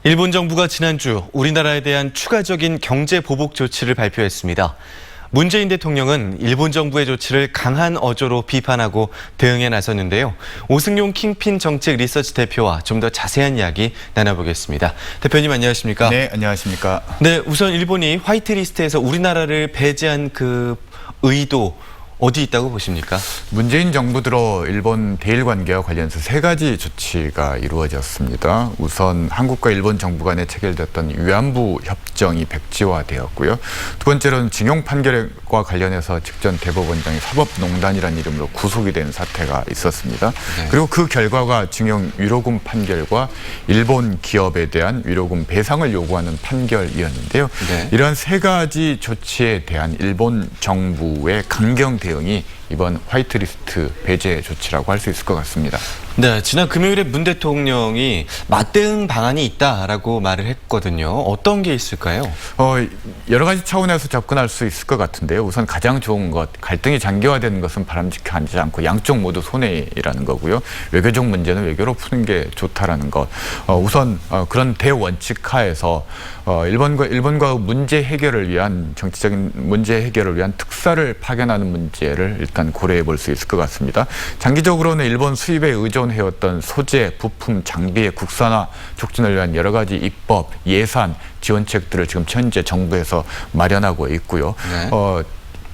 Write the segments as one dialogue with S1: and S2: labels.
S1: 일본 정부가 지난주 우리나라에 대한 추가적인 경제 보복 조치를 발표했습니다. 문재인 대통령은 일본 정부의 조치를 강한 어조로 비판하고 대응에 나섰는데요. 오승용 킹핀 정책 리서치 대표와 좀 더 자세한 이야기 나눠보겠습니다. 대표님 안녕하십니까?
S2: 네, 안녕하십니까?
S1: 네, 우선 일본이 화이트리스트에서 우리나라를 배제한 그 의도 어디 있다고 보십니까?
S2: 문재인 정부 들어 일본 대일 관계와 관련해서 세 가지 조치가 이루어졌습니다. 우선 한국과 일본 정부 간에 체결됐던 위안부 협정이 백지화되었고요. 두 번째로는 징용 판결과 관련해서 직전 대법원장이 사법농단이라는 이름으로 구속이 된 사태가 있었습니다.
S1: 네.
S2: 그리고 그 결과가 징용 위로금 판결과 일본 기업에 대한 위로금 배상을 요구하는 판결이었는데요.
S1: 네.
S2: 이러한 세 가지 조치에 대한 일본 정부의 강경 대응이 이번 화이트리스트 배제 조치라고 할 수 있을 것 같습니다.
S1: 네, 지난 금요일에 문 대통령이 맞대응 방안이 있다라고 말을 했거든요. 어떤 게 있을까요?
S2: 여러 가지 차원에서 접근할 수 있을 것 같은데요. 우선 가장 좋은 것, 갈등이 장기화되는 것은 바람직하지 않고 양쪽 모두 손해라는 거고요. 외교적 문제는 외교로 푸는 게 좋다라는 것. 우선 그런 대원칙 하에서 일본과 문제 해결을 위한 정치적인 문제 해결을 위한 특사를 파견하는 문제를 일단 고려해 볼 수 있을 것 같습니다. 장기적으로는 일본 수입에 의존해왔던 소재, 부품, 장비의 국산화 촉진을 위한 여러 가지 입법, 예산, 지원책들을 지금 현재 정부에서 마련하고 있고요.
S1: 네.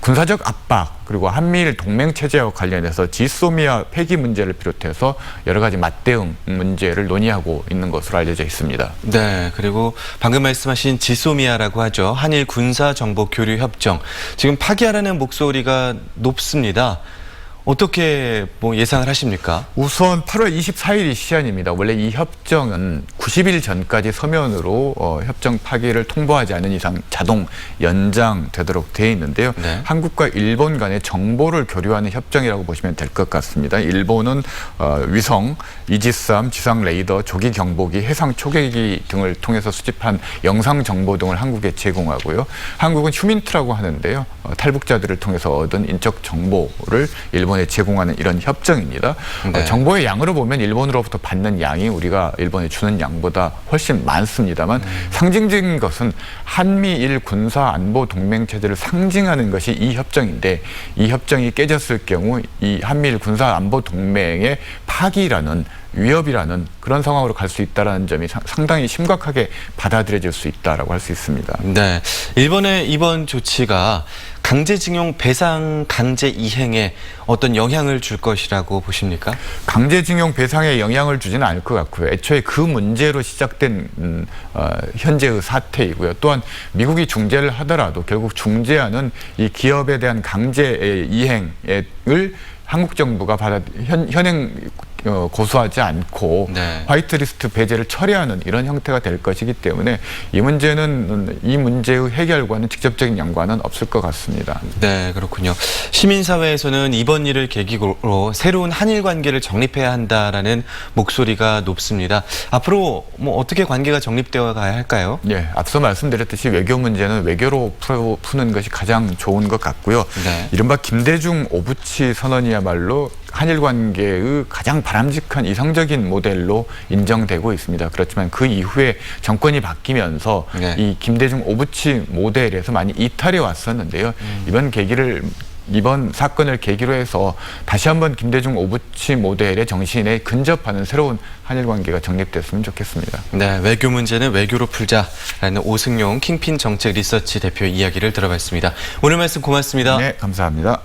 S2: 군사적 압박 그리고 한미일 동맹 체제와 관련해서 지소미아 폐기 문제를 비롯해서 여러 가지 맞대응 문제를 논의하고 있는 것으로 알려져 있습니다.
S1: 네, 그리고 방금 말씀하신 지소미아라고 하죠. 한일 군사 정보 교류 협정. 지금 파기하라는 목소리가 높습니다. 어떻게 예상을 하십니까?
S2: 우선 8월 24일이 시한입니다. 원래 이 협정은 90일 전까지 서면으로 협정 파기를 통보하지 않은 이상 자동 연장되도록 되어 있는데요.
S1: 네.
S2: 한국과 일본 간의 정보를 교류하는 협정이라고 보시면 될 것 같습니다. 일본은 위성, 이지스함, 지상 레이더, 조기 경보기, 해상 초계기 등을 통해서 수집한 영상 정보 등을 한국에 제공하고요. 한국은 휴민트라고 하는데요. 탈북자들을 통해서 얻은 인적 정보를 일본에 제공하는 이런 협정입니다.
S1: 네.
S2: 정보의 양으로 보면 일본으로부터 받는 양이 우리가 일본에 주는 양보다 훨씬 많습니다만 상징적인 것은 한미일 군사 안보 동맹 체제를 상징하는 것이 이 협정인데 이 협정이 깨졌을 경우 이 한미일 군사 안보 동맹의 파기라는 위협이라는 그런 상황으로 갈 수 있다는 점이 상당히 심각하게 받아들여질 수 있다라고 할 수 있습니다.
S1: 네, 일본의 이번 조치가 강제징용 배상 강제 이행에 어떤 영향을 줄 것이라고 보십니까?
S2: 강제징용 배상에 영향을 주지는 않을 것 같고요. 애초에 그 문제로 시작된 현재의 사태이고요. 또한 미국이 중재를 하더라도 결국 중재하는 이 기업에 대한 강제 이행을 한국 정부가 현행 고수하지 않고
S1: 네.
S2: 화이트리스트 배제를 처리하는 이런 형태가 될 것이기 때문에 이 문제의 해결과는 직접적인 연관은 없을 것 같습니다.
S1: 네, 그렇군요. 시민사회에서는 이번 일을 계기로 새로운 한일 관계를 정립해야 한다라는 목소리가 높습니다. 앞으로 어떻게 관계가 정립되어 가야 할까요?
S2: 예, 앞서 말씀드렸듯이 외교 문제는 외교로 푸는 것이 가장 좋은 것 같고요.
S1: 네.
S2: 이른바 김대중 오부치 선언이야말로 한일 관계의 가장 바람직한 이상적인 모델로 인정되고 있습니다. 그렇지만 그 이후에 정권이 바뀌면서
S1: 네.
S2: 이 김대중 오부치 모델에서 많이 이탈해 왔었는데요. 이번 사건을 계기로 해서 다시 한번 김대중 오부치 모델의 정신에 근접하는 새로운 한일 관계가 정립됐으면 좋겠습니다.
S1: 네, 외교 문제는 외교로 풀자라는 오승용 킹핀 정책 리서치 대표의 이야기를 들어봤습니다. 오늘 말씀 고맙습니다.
S2: 네, 감사합니다.